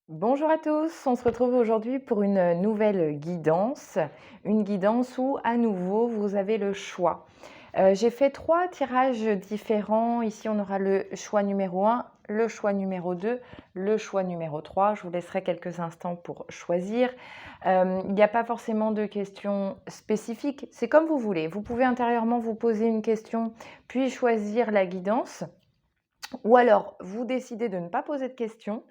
Bonjour à tous, on se retrouve aujourd'hui pour une nouvelle guidance, une guidance où à nouveau vous avez le choix. J'ai fait 3 tirages différents. Ici, on aura le choix numéro 1, le choix numéro 2, le choix numéro 3. Je vous laisserai quelques instants pour choisir. Il n'y a pas forcément de questions spécifiques, c'est comme vous voulez. Vous pouvez intérieurement vous poser une question, puis choisir la guidance. Ou alors, vous décidez de ne pas poser de questions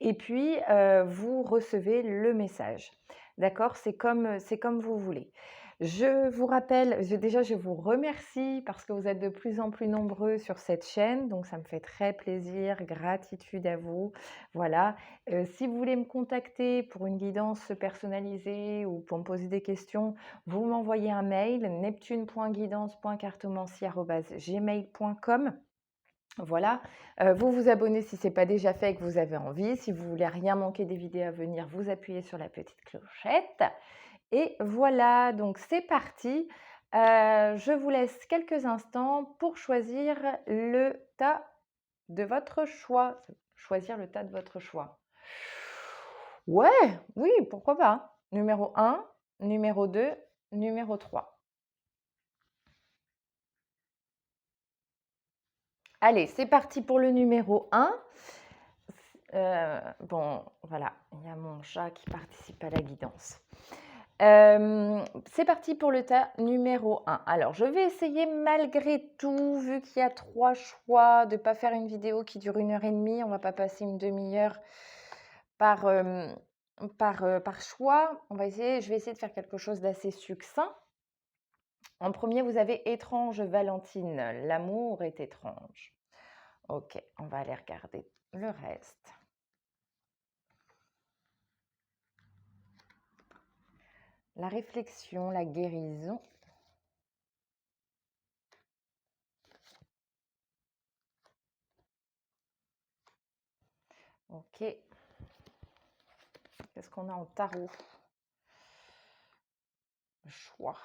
et puis, vous recevez le message. D'accord? C'est comme vous voulez. Je vous rappelle, je vous remercie parce que vous êtes de plus en plus nombreux sur cette chaîne, donc ça me fait très plaisir. Gratitude à vous. Voilà. Si vous voulez me contacter pour une guidance personnalisée ou pour me poser des questions, vous m'envoyez un mail neptune.guidance.cartomancie@gmail.com. Voilà, vous vous abonnez si ce n'est pas déjà fait et que vous avez envie. Si vous voulez rien manquer des vidéos à venir, vous appuyez sur la petite clochette et voilà, donc c'est parti. Je vous laisse quelques instants pour choisir le tas de votre choix. Choisir le tas de votre choix. Ouais, oui, pourquoi pas. Numéro 1, numéro 2, numéro 3. Allez, c'est parti pour le numéro 1. Bon, voilà, il y a mon chat qui participe à la guidance. C'est parti pour le tas numéro 1. Alors, je vais essayer malgré tout, vu qu'il y a 3 choix, de ne pas faire une vidéo qui dure 1 h 30. On ne va pas passer une demi-heure par, par choix. Je vais essayer de faire quelque chose d'assez succinct. En premier, vous avez étrange Valentine. L'amour est étrange. Ok, on va aller regarder le reste. La réflexion, la guérison. Ok. Qu'est-ce qu'on a en tarot? Le choix.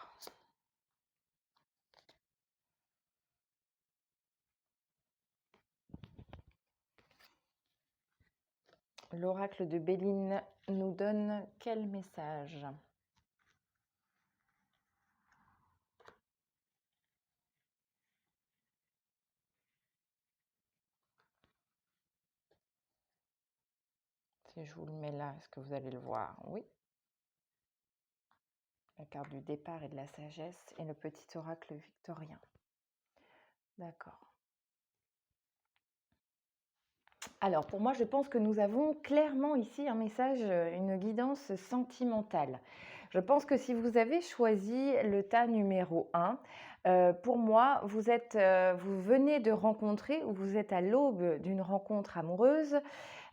L'oracle de Béline nous donne quel message? Si je vous le mets là, est-ce que vous allez le voir? Oui. La carte du départ et de la sagesse et le petit oracle victorien. D'accord. Alors, pour moi, je pense que nous avons clairement ici un message, une guidance sentimentale. Je pense que si vous avez choisi le tas numéro 1, pour moi, vous venez de rencontrer ou vous êtes à l'aube d'une rencontre amoureuse,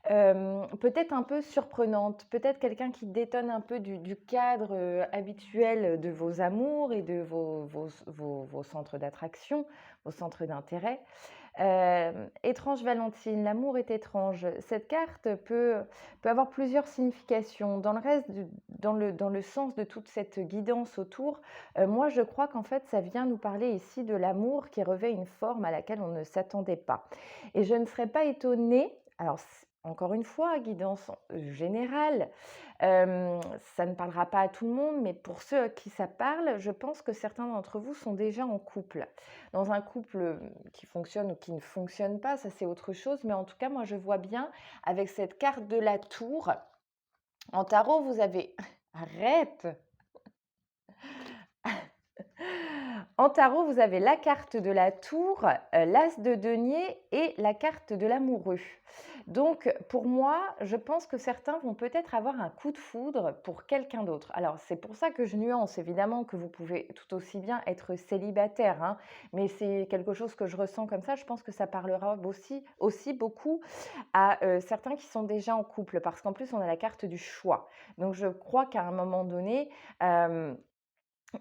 peut-être un peu surprenante, peut-être quelqu'un qui détonne un peu du cadre, habituel de vos amours et de vos centres d'attraction, vos centres d'intérêt. Étrange Valentine, l'amour est étrange. Cette carte peut avoir plusieurs significations. Dans le sens de toute cette guidance autour, moi je crois qu'en fait ça vient nous parler ici de l'amour qui revêt une forme à laquelle on ne s'attendait pas. Et je ne serais pas étonnée, alors encore une fois, guidance générale, ça ne parlera pas à tout le monde, mais pour ceux à qui ça parle, je pense que certains d'entre vous sont déjà en couple. Dans un couple qui fonctionne ou qui ne fonctionne pas, ça c'est autre chose, mais en tout cas, moi je vois bien avec cette carte de la tour. En tarot, vous avez... Arrête. En tarot, vous avez la carte de la tour, l'as de denier et la carte de l'amoureux. Donc, pour moi, je pense que certains vont peut-être avoir un coup de foudre pour quelqu'un d'autre. Alors, c'est pour ça que je nuance, évidemment, que vous pouvez tout aussi bien être célibataire, hein, mais c'est quelque chose que je ressens comme ça. Je pense que ça parlera aussi beaucoup à certains qui sont déjà en couple, parce qu'en plus, on a la carte du choix. Donc, je crois qu'à un moment donné,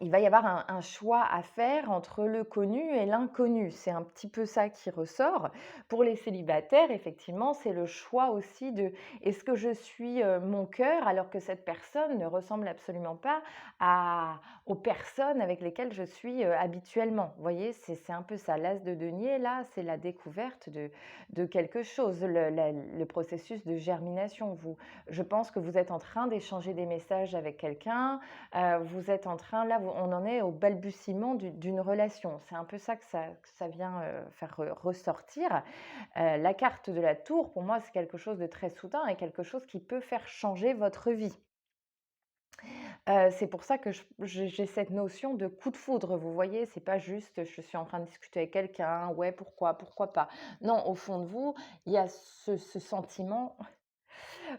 il va y avoir un choix à faire entre le connu et l'inconnu. C'est un petit peu ça qui ressort. Pour les célibataires, effectivement, c'est le choix aussi de: est-ce que je suis, mon cœur alors que cette personne ne ressemble absolument pas à aux personnes avec lesquelles je suis, habituellement. Vous voyez? C'est un peu ça. L'as de denier là, c'est la découverte de quelque chose, le processus de germination. Je pense que vous êtes en train d'échanger des messages avec quelqu'un, vous êtes en train, là, on en est au balbutiement d'une relation. C'est un peu ça que ça vient faire ressortir. La carte de la tour, pour moi, c'est quelque chose de très soudain et quelque chose qui peut faire changer votre vie. C'est pour ça que j'ai cette notion de coup de foudre, vous voyez? C'est pas juste, je suis en train de discuter avec quelqu'un, ouais, pourquoi pas? Non, au fond de vous, il y a ce sentiment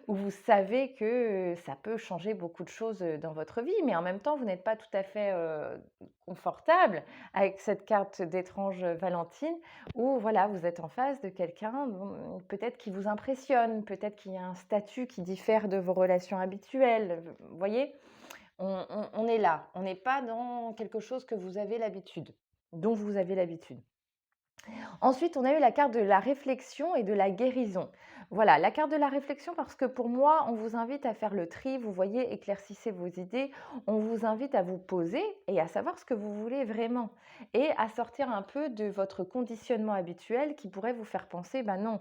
où vous savez que, ça peut changer beaucoup de choses, dans votre vie, mais en même temps, vous n'êtes pas tout à fait, confortable avec cette carte d'étrange, Valentine, où voilà, vous êtes en face de quelqu'un, bon, peut-être qui vous impressionne, peut-être qu'il y a un statut qui diffère de vos relations habituelles, vous voyez? On est là, on n'est pas dans quelque chose que vous avez l'habitude, dont vous avez l'habitude. Ensuite, on a eu la carte de la réflexion et de la guérison. Voilà, la carte de la réflexion parce que pour moi, on vous invite à faire le tri, vous voyez, éclaircissez vos idées, on vous invite à vous poser et à savoir ce que vous voulez vraiment et à sortir un peu de votre conditionnement habituel qui pourrait vous faire penser, bah non,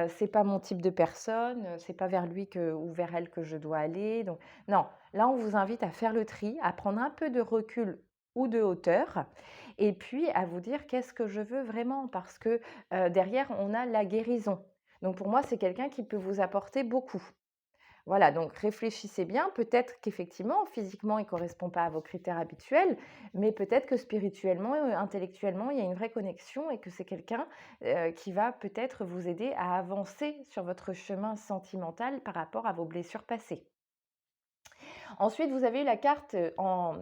c'est pas mon type de personne, c'est pas vers lui ou vers elle que je dois aller. Donc non, là, on vous invite à faire le tri, à prendre un peu de recul ou de hauteur et puis à vous dire: «Qu'est-ce que je veux vraiment?» parce que, derrière, on a la guérison. Donc pour moi, c'est quelqu'un qui peut vous apporter beaucoup. Voilà, donc réfléchissez bien. Peut-être qu'effectivement, physiquement, il ne correspond pas à vos critères habituels, mais peut-être que spirituellement, intellectuellement, il y a une vraie connexion et que c'est quelqu'un, qui va peut-être vous aider à avancer sur votre chemin sentimental par rapport à vos blessures passées. Ensuite, vous avez eu la carte, en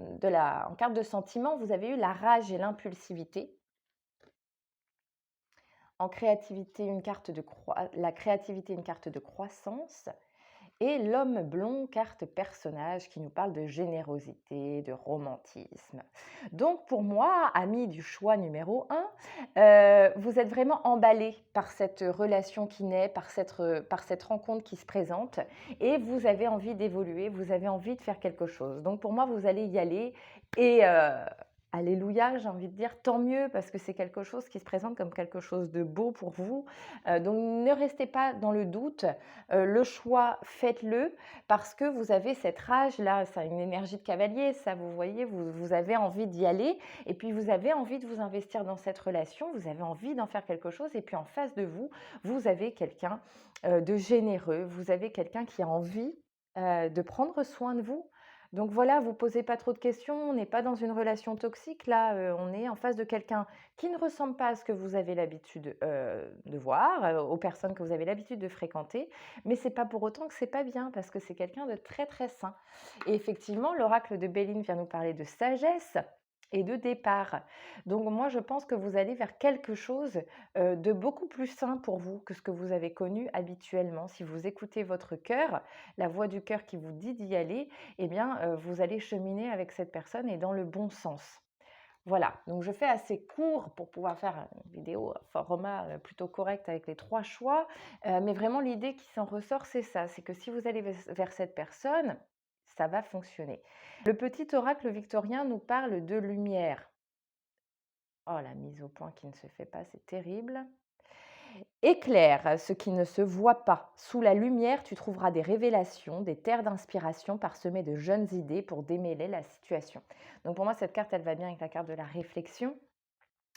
carte de sentiment, vous avez eu la rage et l'impulsivité. En créativité, la créativité, une carte de croissance et l'homme blond, carte personnage qui nous parle de générosité, de romantisme. Donc pour moi, ami du choix numéro un, vous êtes vraiment emballé par cette relation qui naît, par cette rencontre qui se présente et vous avez envie d'évoluer, vous avez envie de faire quelque chose. Donc pour moi, vous allez y aller et alléluia, j'ai envie de dire, tant mieux parce que c'est quelque chose qui se présente comme quelque chose de beau pour vous. Donc ne restez pas dans le doute, le choix, faites-le parce que vous avez cette rage-là, ça a une énergie de cavalier, ça, vous voyez, vous avez envie d'y aller et puis vous avez envie de vous investir dans cette relation, vous avez envie d'en faire quelque chose et puis en face de vous, vous avez quelqu'un, de généreux, vous avez quelqu'un qui a envie, de prendre soin de vous. Donc voilà, vous posez pas trop de questions, on n'est pas dans une relation toxique là, on est en face de quelqu'un qui ne ressemble pas à ce que vous avez l'habitude, de voir, aux personnes que vous avez l'habitude de fréquenter, mais c'est pas pour autant que c'est pas bien parce que c'est quelqu'un de très, très sain et effectivement, l'oracle de Béline vient nous parler de sagesse et de départ. Donc moi, je pense que vous allez vers quelque chose, de beaucoup plus sain pour vous que ce que vous avez connu habituellement. Si vous écoutez votre cœur, la voix du cœur qui vous dit d'y aller, eh bien, vous allez cheminer avec cette personne et dans le bon sens. Voilà, donc je fais assez court pour pouvoir faire une vidéo format plutôt correct avec les 3 choix, mais vraiment l'idée qui s'en ressort, c'est ça, c'est que si vous allez vers cette personne, ça va fonctionner. Le petit oracle victorien nous parle de lumière. Oh, la mise au point qui ne se fait pas, c'est terrible. Éclaire ce qui ne se voit pas. Sous la lumière, tu trouveras des révélations, des terres d'inspiration parsemées de jeunes idées pour démêler la situation. Donc pour moi, cette carte, elle va bien avec la carte de la réflexion.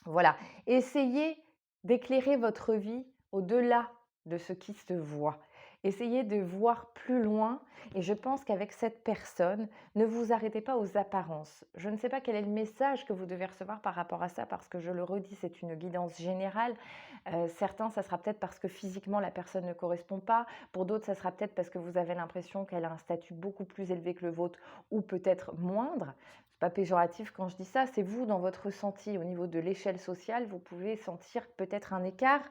Voilà, essayez d'éclairer votre vie au-delà de ce qui se voit. Essayez de voir plus loin et je pense qu'avec cette personne, ne vous arrêtez pas aux apparences. Je ne sais pas quel est le message que vous devez recevoir par rapport à ça parce que je le redis, c'est une guidance générale. Certains, ça sera peut-être parce que physiquement la personne ne correspond pas. Pour d'autres, ça sera peut-être parce que vous avez l'impression qu'elle a un statut beaucoup plus élevé que le vôtre ou peut-être moindre. C'est pas péjoratif quand je dis ça, c'est vous dans votre ressenti. Au niveau de l'échelle sociale, vous pouvez sentir peut-être un écart,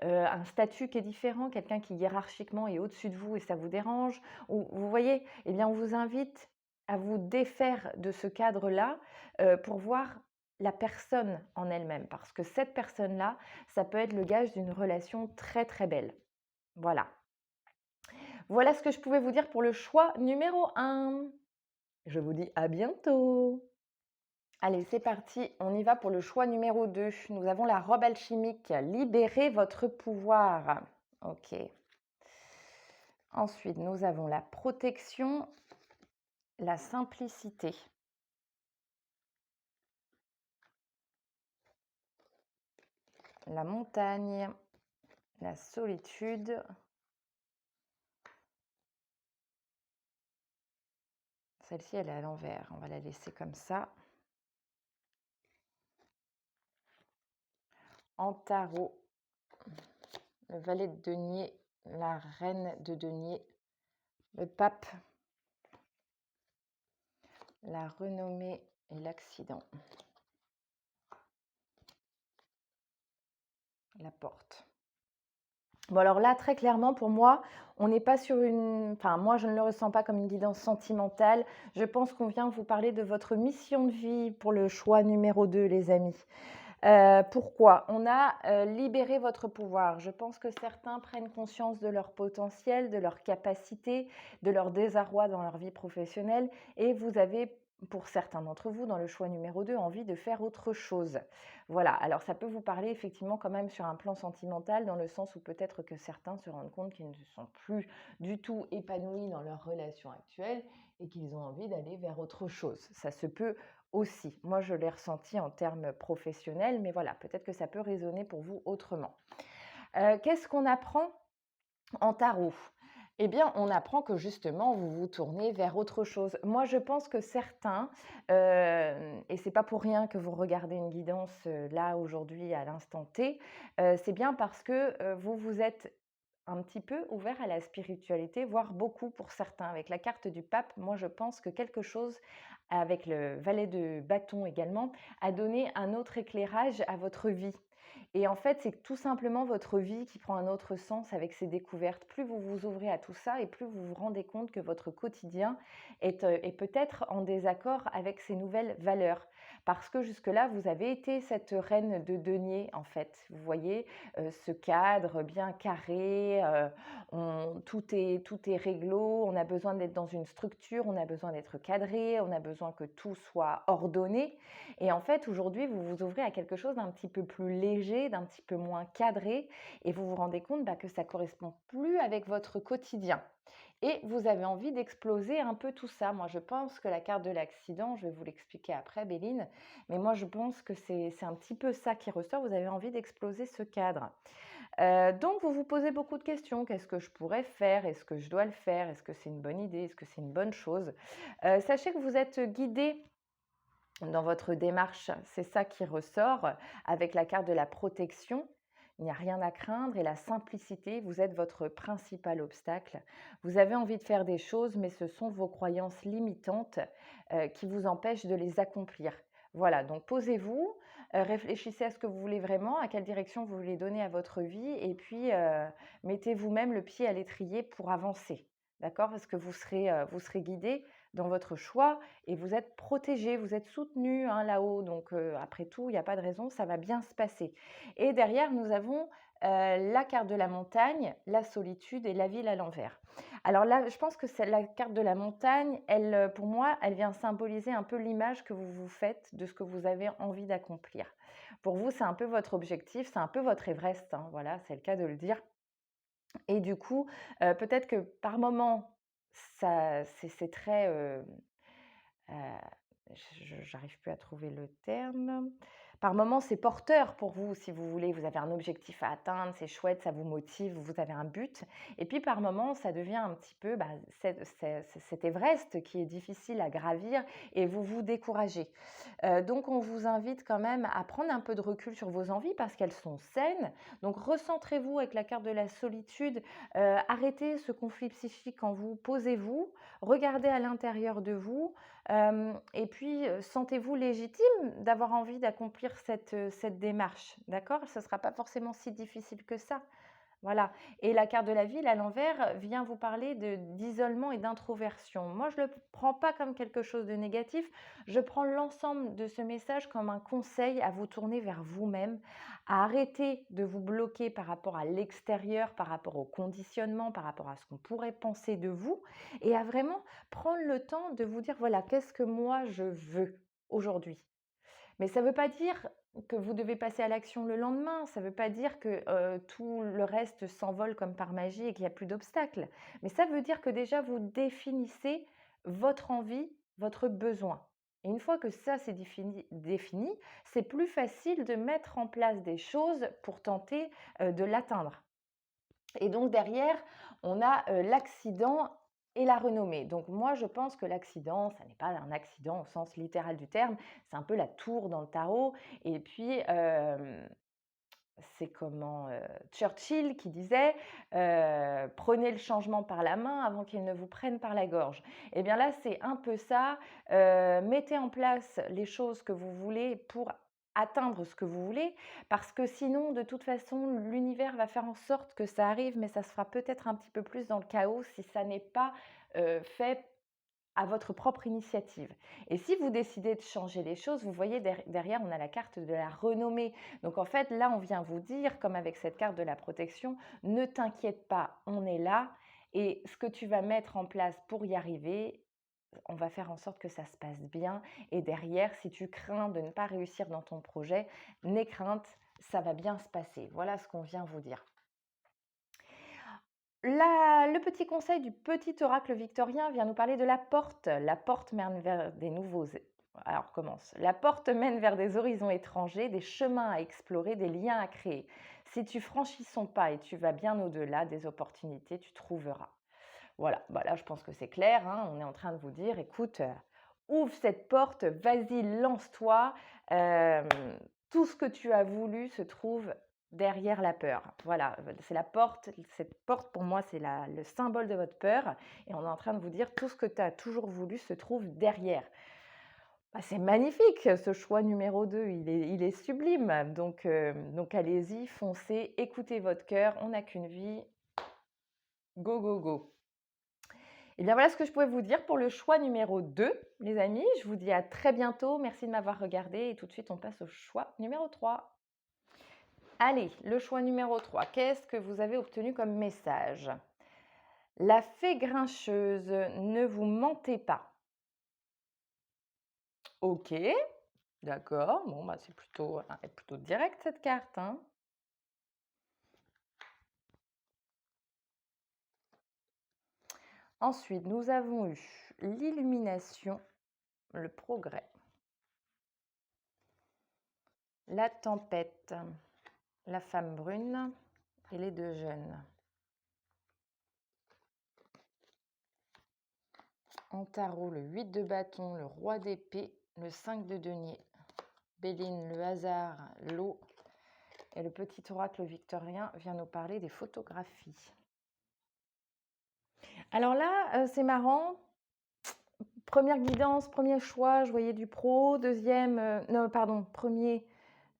un statut qui est différent, quelqu'un qui hiérarchiquement est au-dessus de vous et ça vous dérange. Ou vous voyez? Eh bien, on vous invite à vous défaire de ce cadre-là pour voir la personne en elle-même. Parce que cette personne-là, ça peut être le gage d'une relation très très belle. Voilà. Voilà ce que je pouvais vous dire pour le choix numéro 1. Je vous dis à bientôt. Allez, c'est parti, on y va pour le choix numéro 2. Nous avons la robe alchimique, libérez votre pouvoir. Ok. Ensuite, nous avons la protection, la simplicité. La montagne, la solitude. Celle-ci, elle est à l'envers, on va la laisser comme ça. En tarot, le valet de denier, la reine de denier, le pape, la renommée et l'accident. La porte. Bon alors là, très clairement, pour moi, on n'est pas sur une... Enfin, moi, je ne le ressens pas comme une guidance sentimentale. Je pense qu'on vient vous parler de votre mission de vie pour le choix numéro 2, les amis. Pourquoi? On a libéré votre pouvoir. Je pense que certains prennent conscience de leur potentiel, de leur capacité, de leur désarroi dans leur vie professionnelle et vous avez, pour certains d'entre vous, dans le choix numéro 2, envie de faire autre chose. Voilà, alors ça peut vous parler effectivement quand même sur un plan sentimental, dans le sens où peut-être que certains se rendent compte qu'ils ne sont plus du tout épanouis dans leur relation actuelle et qu'ils ont envie d'aller vers autre chose. Ça se peut aussi. Moi, je l'ai ressenti en termes professionnels, mais voilà, peut-être que ça peut résonner pour vous autrement. Qu'est-ce qu'on apprend en tarot? Eh bien, on apprend que justement, vous vous tournez vers autre chose. Moi, je pense que certains, et c'est pas pour rien que vous regardez une guidance là, aujourd'hui, à l'instant T, c'est bien parce que vous vous êtes un petit peu ouvert à la spiritualité, voire beaucoup pour certains. Avec la carte du pape, moi, je pense que quelque chose, avec le valet de bâton également, a donné un autre éclairage à votre vie. Et en fait, c'est tout simplement votre vie qui prend un autre sens avec ces découvertes. Plus vous vous ouvrez à tout ça et plus vous vous rendez compte que votre quotidien est peut-être en désaccord avec ces nouvelles valeurs. Parce que jusque-là, vous avez été cette reine de denier, en fait. Vous voyez, ce cadre bien carré, tout est réglo, on a besoin d'être dans une structure, on a besoin d'être cadré, on a besoin que tout soit ordonné. Et en fait, aujourd'hui, vous vous ouvrez à quelque chose d'un petit peu plus léger, d'un petit peu moins cadré, et vous vous rendez compte que ça correspond plus avec votre quotidien. Et vous avez envie d'exploser un peu tout ça. Moi, je pense que la carte de l'accident, je vais vous l'expliquer après, Béline, mais moi, je pense que c'est un petit peu ça qui ressort. Vous avez envie d'exploser ce cadre. Donc, vous vous posez beaucoup de questions. Qu'est-ce que je pourrais faire? Est-ce que je dois le faire? Est-ce que c'est une bonne idée? Est-ce que c'est une bonne chose? Sachez que vous êtes guidé dans votre démarche, c'est ça qui ressort avec la carte de la protection. Il n'y a rien à craindre et la simplicité, vous êtes votre principal obstacle. Vous avez envie de faire des choses, mais ce sont vos croyances limitantes qui vous empêchent de les accomplir. Voilà, donc posez-vous, réfléchissez à ce que vous voulez vraiment, à quelle direction vous voulez donner à votre vie, et puis mettez vous-même le pied à l'étrier pour avancer. D'accord? Parce que vous serez guidé dans votre choix et vous êtes protégé, vous êtes soutenu là-haut. Donc, après tout, il n'y a pas de raison, ça va bien se passer. Et derrière, nous avons la carte de la montagne, la solitude et la ville à l'envers. Alors là, je pense que c'est la carte de la montagne, elle, pour moi, elle vient symboliser un peu l'image que vous vous faites de ce que vous avez envie d'accomplir. Pour vous, c'est un peu votre objectif, c'est un peu votre Everest, hein, voilà, c'est le cas de le dire. Et du coup, peut-être que par moment, ça c'est très, heu, j'arrive plus à trouver le terme. Par moment, c'est porteur pour vous, si vous voulez. Vous avez un objectif à atteindre, c'est chouette, ça vous motive, vous avez un but. Et puis par moment, ça devient un petit peu cet Everest qui est difficile à gravir et vous vous découragez. Donc on vous invite quand même à prendre un peu de recul sur vos envies parce qu'elles sont saines. Donc recentrez-vous avec la carte de la solitude, arrêtez ce conflit psychique en vous, posez-vous, regardez à l'intérieur de vous, et puis sentez-vous légitime d'avoir envie d'accomplir cette démarche, d'accord? Ce ne sera pas forcément si difficile que ça. Voilà. Et la carte de la ville à l'envers vient vous parler d'isolement et d'introversion. Moi, je ne le prends pas comme quelque chose de négatif. Je prends l'ensemble de ce message comme un conseil à vous tourner vers vous-même, à arrêter de vous bloquer par rapport à l'extérieur, par rapport au conditionnement, par rapport à ce qu'on pourrait penser de vous, et à vraiment prendre le temps de vous dire, voilà, qu'est-ce que moi je veux aujourd'hui? Mais ça ne veut pas dire que vous devez passer à l'action le lendemain, ça ne veut pas dire que, tout le reste s'envole comme par magie et qu'il n'y a plus d'obstacles. Mais ça veut dire que déjà vous définissez votre envie, votre besoin. Et une fois que ça c'est défini, c'est plus facile de mettre en place des choses pour tenter, de l'atteindre. Et donc derrière, on a l'accident et la renommée. Donc moi, je pense que l'accident, ça n'est pas un accident au sens littéral du terme, c'est un peu la tour dans le tarot. Et puis, c'est comment Churchill qui disait prenez le changement par la main avant qu'il ne vous prenne par la gorge. Et bien là, c'est un peu ça. Mettez en place les choses que vous voulez pour atteindre ce que vous voulez, parce que sinon, de toute façon, l'univers va faire en sorte que ça arrive, mais ça se fera peut-être un petit peu plus dans le chaos si ça n'est pas fait à votre propre initiative. Et si vous décidez de changer les choses, vous voyez derrière, on a la carte de la renommée. Donc en fait, là, on vient vous dire, comme avec cette carte de la protection, ne t'inquiète pas, on est là. Et ce que tu vas mettre en place pour y arriver, on va faire en sorte que ça se passe bien. Et derrière, si tu crains de ne pas réussir dans ton projet, n'aie crainte, ça va bien se passer. Voilà ce qu'on vient vous dire. Le petit conseil du petit oracle victorien vient nous parler de la porte. La porte mène vers des nouveaux. Alors commence. La porte mène vers des horizons étrangers, des chemins à explorer, des liens à créer. Si tu franchis son pas et tu vas bien au-delà des opportunités, tu trouveras. Voilà, bah là je pense que c'est clair, hein. On est en train de vous dire, écoute, ouvre cette porte, vas-y, lance-toi. Euh, Tout ce que tu as voulu se trouve derrière la peur. Voilà, c'est la porte. Cette porte, pour moi, c'est le symbole de votre peur. Et on est en train de vous dire, tout ce que tu as toujours voulu se trouve derrière. Bah, c'est magnifique, ce choix numéro 2, il est sublime. Donc allez-y, foncez, écoutez votre cœur, on n'a qu'une vie. Go, go, go. Et bien voilà ce que je pouvais vous dire pour le choix numéro 2, les amis. Je vous dis à très bientôt. Merci de m'avoir regardé. Et tout de suite, on passe au choix numéro 3. Allez, le choix numéro 3. Qu'est-ce que vous avez obtenu comme message? La fée grincheuse, ne vous mentez pas. Ok, d'accord. Bon, bah, c'est plutôt direct cette carte, hein. Ensuite, nous avons eu l'illumination, le progrès, la tempête, la femme brune et les deux jeunes. En tarot, le 8 de bâton, le roi d'épée, le 5 de denier, Béline, le hasard, l'eau, et le petit oracle victorien vient nous parler des photographies. Alors là, c'est marrant. Première guidance, premier choix, je voyais du pro. Deuxième, non, pardon, premier,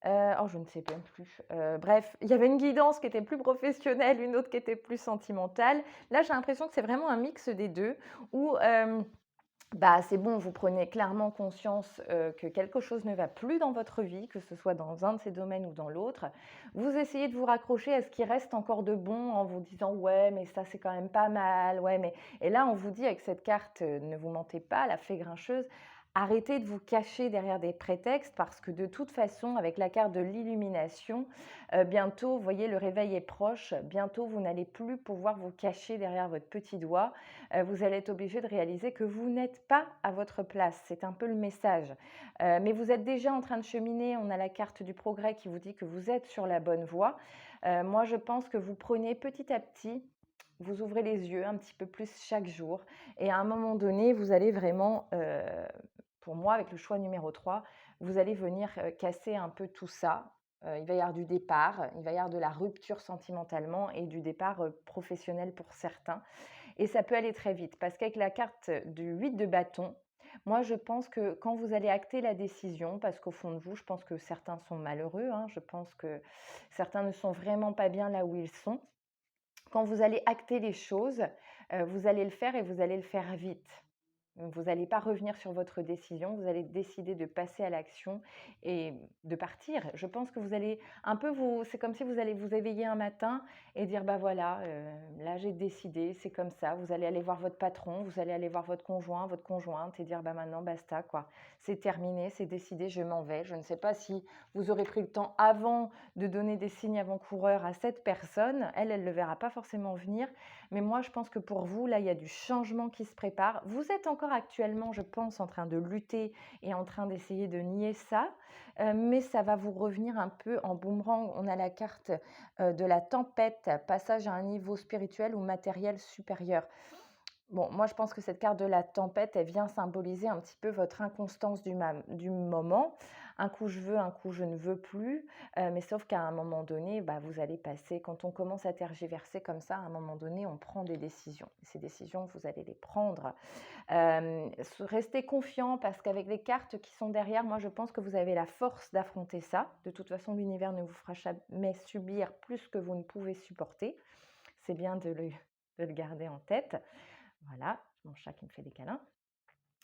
oh, je ne sais même plus. Bref, il y avait une guidance qui était plus professionnelle, une autre qui était plus sentimentale. Là, j'ai l'impression que c'est vraiment un mix des deux, où bah, c'est bon, vous prenez clairement conscience que quelque chose ne va plus dans votre vie, que ce soit dans un de ces domaines ou dans l'autre. Vous essayez de vous raccrocher à ce qui reste encore de bon en vous disant ouais, mais ça c'est quand même pas mal, ouais, mais. Et là, on vous dit avec cette carte, ne vous mentez pas, la fée grincheuse, arrêtez de vous cacher derrière des prétextes parce que de toute façon, avec la carte de l'illumination, bientôt, vous voyez, le réveil est proche, bientôt vous n'allez plus pouvoir vous cacher derrière votre petit doigt. Vous allez être obligé de réaliser que vous n'êtes pas à votre place. C'est un peu le message. Mais vous êtes déjà en train de cheminer. On a la carte du progrès qui vous dit que vous êtes sur la bonne voie. Moi, je pense que vous prenez petit à petit, vous ouvrez les yeux un petit peu plus chaque jour. Et à un moment donné, vous allez vraiment, pour moi, avec le choix numéro 3, vous allez venir casser un peu tout ça. Il va y avoir du départ, il va y avoir de la rupture sentimentalement et du départ professionnel pour certains. Et ça peut aller très vite parce qu'avec la carte du 8 de bâton, moi je pense que quand vous allez acter la décision, parce qu'au fond de vous, je pense que certains sont malheureux, hein, je pense que certains ne sont vraiment pas bien là où ils sont. quand vous allez acter les choses, vous allez le faire et vous allez le faire vite. Vous n'allez pas revenir sur votre décision, vous allez décider de passer à l'action et de partir. Je pense que vous allez un peu c'est comme si vous allez vous éveiller un matin et dire bah voilà, là j'ai décidé, c'est comme ça. Vous allez aller voir votre patron, vous allez aller voir votre conjoint, votre conjointe et dire bah maintenant basta quoi, c'est terminé, c'est décidé, je m'en vais. Je ne sais pas si vous aurez pris le temps avant de donner des signes avant-coureurs à cette personne. Elle le verra pas forcément venir. Mais moi, je pense que pour vous, là, il y a du changement qui se prépare. Vous êtes encore actuellement, je pense, en train de lutter et en train d'essayer de nier ça, mais ça va vous revenir un peu en boomerang. On a la carte de la tempête, passage à un niveau spirituel ou matériel supérieur. Bon, moi, je pense que cette carte de la tempête, elle vient symboliser un petit peu votre inconstance du moment. Un coup, je veux, un coup, je ne veux plus. Mais sauf qu'à un moment donné, bah, vous allez passer, quand on commence à tergiverser comme ça, à un moment donné, on prend des décisions. Ces décisions, vous allez les prendre. Restez confiant parce qu'avec les cartes qui sont derrière, moi, je pense que vous avez la force d'affronter ça. De toute façon, l'univers ne vous fera jamais subir plus que vous ne pouvez supporter. C'est bien de le garder en tête. Voilà, mon chat qui me fait des câlins.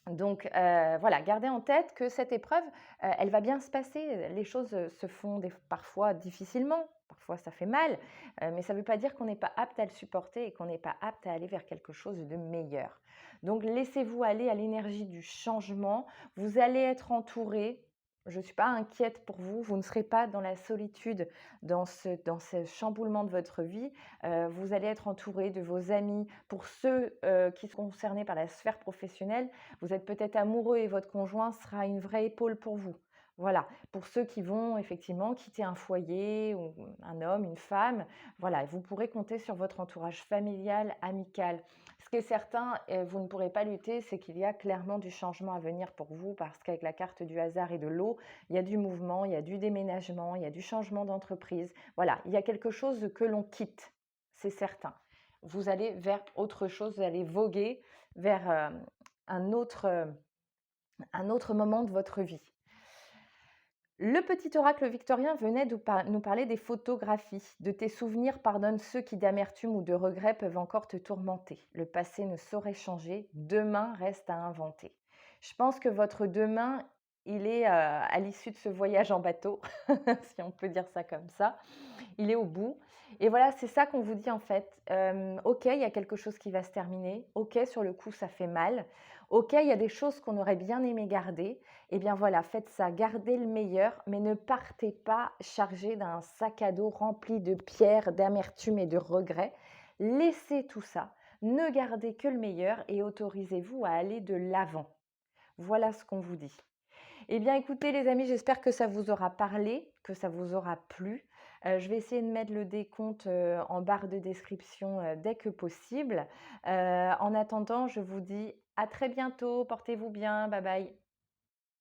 Donc voilà, gardez en tête que cette épreuve, elle va bien se passer. Les choses se font parfois difficilement, parfois ça fait mal, mais ça ne veut pas dire qu'on n'est pas apte à le supporter et qu'on n'est pas apte à aller vers quelque chose de meilleur. Donc laissez-vous aller à l'énergie du changement. Vous allez être entouré. Je ne suis pas inquiète pour vous. Vous ne serez pas dans la solitude, dans ce chamboulement de votre vie. Vous allez être entouré de vos amis. Pour ceux qui sont concernés par la sphère professionnelle, vous êtes peut-être amoureux et votre conjoint sera une vraie épaule pour vous. Voilà, pour ceux qui vont effectivement quitter un foyer, ou un homme, une femme, voilà, vous pourrez compter sur votre entourage familial, amical. Ce qui est certain, et vous ne pourrez pas lutter, c'est qu'il y a clairement du changement à venir pour vous parce qu'avec la carte du hasard et de l'eau, il y a du mouvement, il y a du déménagement, il y a du changement d'entreprise. Voilà, il y a quelque chose que l'on quitte, c'est certain. Vous allez vers autre chose, vous allez voguer vers un autre moment de votre vie. Le petit oracle victorien venait nous parler des photographies. De tes souvenirs pardonne ceux qui d'amertume ou de regret peuvent encore te tourmenter. Le passé ne saurait changer, demain reste à inventer. Je pense que votre demain, il est à l'issue de ce voyage en bateau, si on peut dire ça comme ça. Il est au bout. Et voilà, c'est ça qu'on vous dit en fait. Ok, il y a quelque chose qui va se terminer. Ok, sur le coup, ça fait mal. Ok, il y a des choses qu'on aurait bien aimé garder. Eh bien voilà, faites ça, gardez le meilleur, mais ne partez pas chargé d'un sac à dos rempli de pierres, d'amertume et de regrets. Laissez tout ça, ne gardez que le meilleur et autorisez-vous à aller de l'avant. Voilà ce qu'on vous dit. Eh bien, écoutez, les amis, j'espère que ça vous aura parlé, que ça vous aura plu. Je vais essayer de mettre le décompte en barre de description dès que possible. En attendant, je vous dis à très bientôt. Portez-vous bien. Bye bye.